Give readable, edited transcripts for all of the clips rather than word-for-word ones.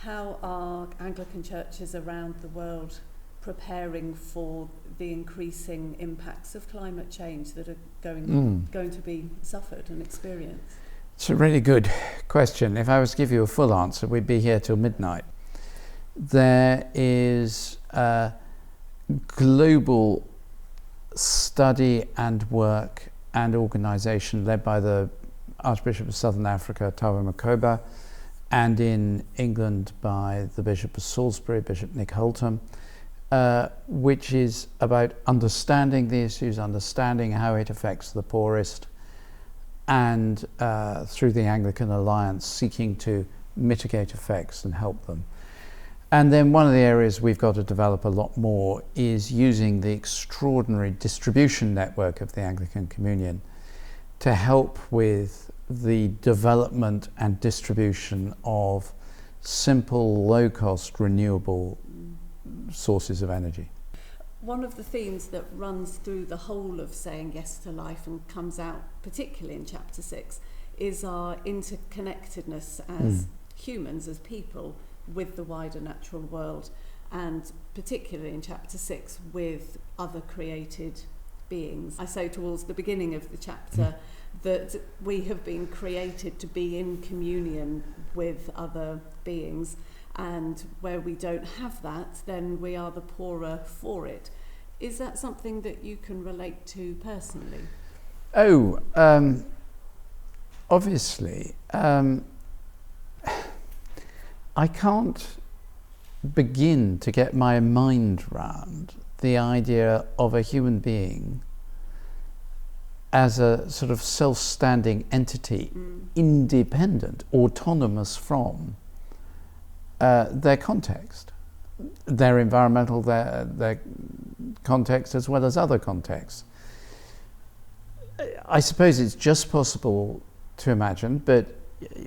how are Anglican churches around the world preparing for the increasing impacts of climate change that are going to be suffered and experienced? It's a really good question. If I was to give you a full answer, we'd be here till midnight. There is a global study and work and organisation led by the Archbishop of Southern Africa, Thabo Makgoba, and in England by the Bishop of Salisbury, Bishop Nick Holtham, which is about understanding the issues, understanding how it affects the poorest, and through the Anglican Alliance seeking to mitigate effects and help them. And then one of the areas we've got to develop a lot more is using the extraordinary distribution network of the Anglican Communion to help with the development and distribution of simple, low-cost, renewable sources of energy. One of the themes that runs through the whole of Saying Yes to Life and comes out particularly in chapter 6 is our interconnectedness as humans, as people, with the wider natural world, and particularly in chapter 6 with other created beings. I say towards the beginning of the chapter that we have been created to be in communion with other beings, and where we don't have that, then we are the poorer for it. Is that something that you can relate to personally? Obviously. I can't begin to get my mind round the idea of a human being as a sort of self-standing entity, independent, autonomous from their context, their environmental, their context, as well as other contexts. I suppose it's just possible to imagine, but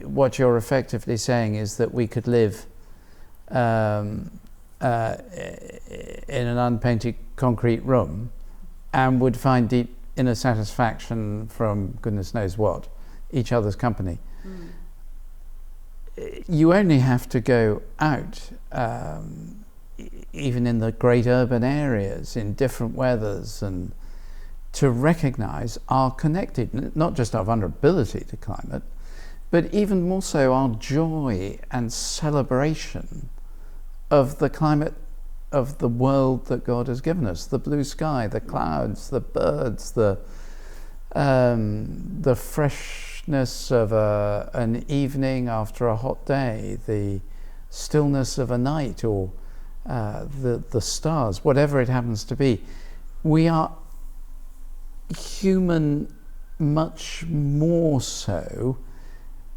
what you're effectively saying is that we could live in an unpainted concrete room and would find deep inner satisfaction from goodness knows what, each other's company. You only have to go out, even in the great urban areas, in different weathers, and to recognise our connected, not just our vulnerability to climate, but even more so our joy and celebration of the climate of the world that God has given us, the blue sky, the clouds, the birds, the freshness of an evening after a hot day, the stillness of a night, or the stars, whatever it happens to be. We are human much more so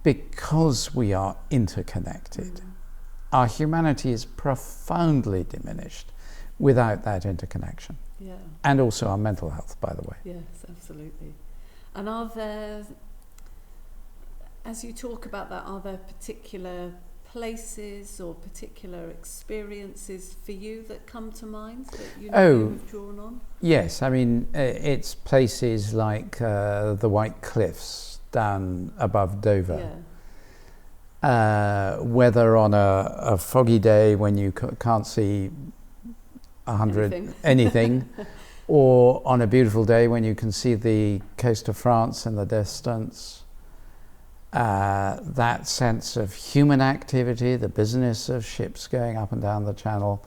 because we are interconnected. Our humanity is profoundly diminished without that interconnection. Yeah. And also our mental health, by the way. Yes, absolutely. And are there, as you talk about that, are there particular places or particular experiences for you that come to mind that you have drawn on? Yes, I mean, it's places like the White Cliffs down above Dover. Yeah. Whether on a foggy day when you can't see anything, or on a beautiful day when you can see the coast of France in the distance. That sense of human activity, the business of ships going up and down the channel,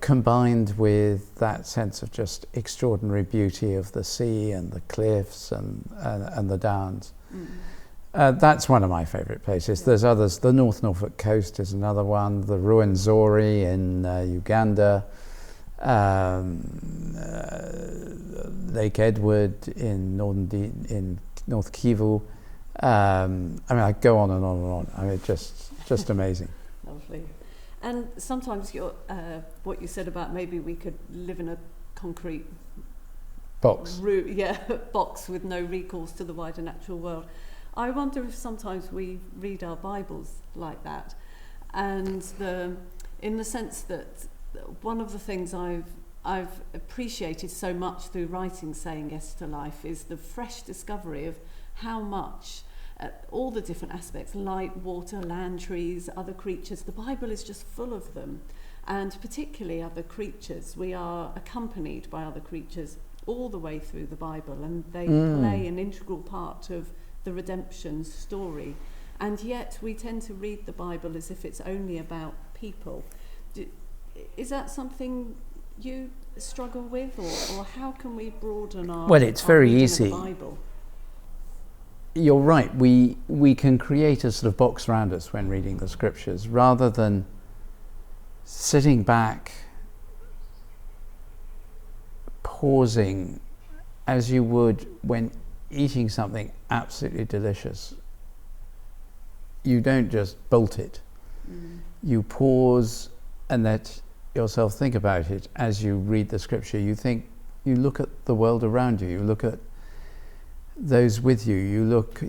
combined with that sense of just extraordinary beauty of the sea and the cliffs and the downs. That's one of my favourite places. There's others. The North Norfolk coast is another one. The Ruwenzori in Uganda. Lake Edward in North Kivu. I mean, I go on and on and on. I mean, just amazing. Lovely. And sometimes what you said about maybe we could live in a concrete box. Box with no recourse to the wider natural world. I wonder if sometimes we read our Bibles like that, and in the sense that one of the things I've appreciated so much through writing Saying Yes to Life is the fresh discovery of how much all the different aspects, light, water, land, trees, other creatures. The Bible is just full of them, and particularly other creatures. We are accompanied by other creatures all the way through the Bible, and they play an integral part of the redemption story. And yet we tend to read the Bible as if it's only about people. Is that something you struggle with, or how can we broaden our Well, it's very reading easy. of the Bible? You're right. We can create a sort of box around us when reading the scriptures, rather than sitting back, pausing, as you would when eating something absolutely delicious. You don't just bolt it. You pause and let yourself think about it as you read the scripture. You look at the world around you, you look at those with you,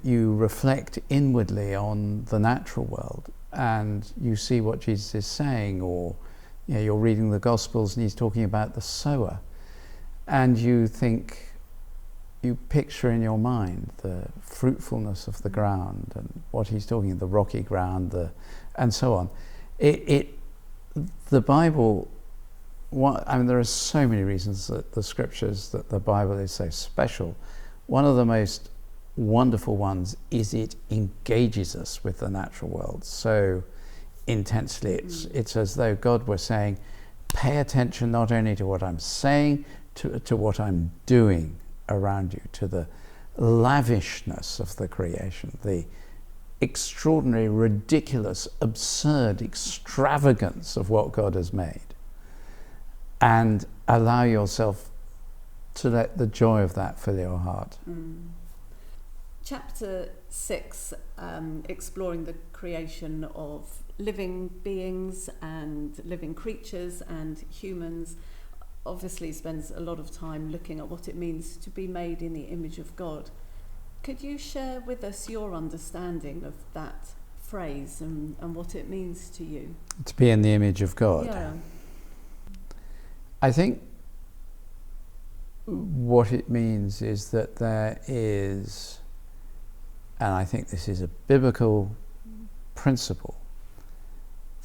you reflect inwardly on the natural world, and you see what Jesus is saying. Or you're reading the Gospels and he's talking about the sower, and you picture in your mind the fruitfulness of the ground and what he's talking, the rocky ground, and so on. The Bible, there are so many reasons that the scriptures, that the Bible is so special. One of the most wonderful ones is it engages us with the natural world so intensely. It's as though God were saying, pay attention not only to what I'm saying, to what I'm doing around you, to the lavishness of the creation, the extraordinary, ridiculous, absurd extravagance of what God has made, and allow yourself to let the joy of that fill your heart. Chapter 6, exploring the creation of living beings and living creatures and humans, obviously spends a lot of time looking at what it means to be made in the image of God. Could you share with us your understanding of that phrase and what it means to you? To be in the image of God. Yeah. I think what it means is that there is, and I think this is a biblical principle,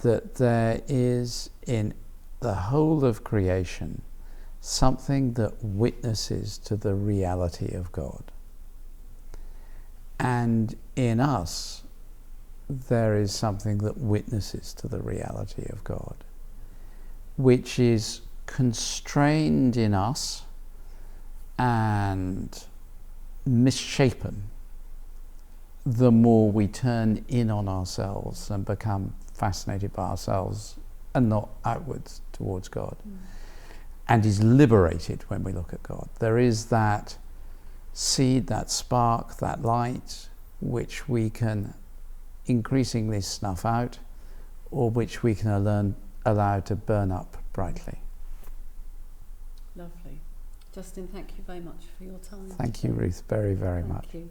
that there is in the whole of creation something that witnesses to the reality of God. And in us, there is something that witnesses to the reality of God, which is constrained in us and misshapen the more we turn in on ourselves and become fascinated by ourselves and not outwards towards God, and is liberated when we look at God. There is that seed, that spark, that light, which we can increasingly snuff out, or which we can allow to burn up brightly. Lovely. Justin, thank you very much for your time. Thank you, Ruth, very, very much. Thank you.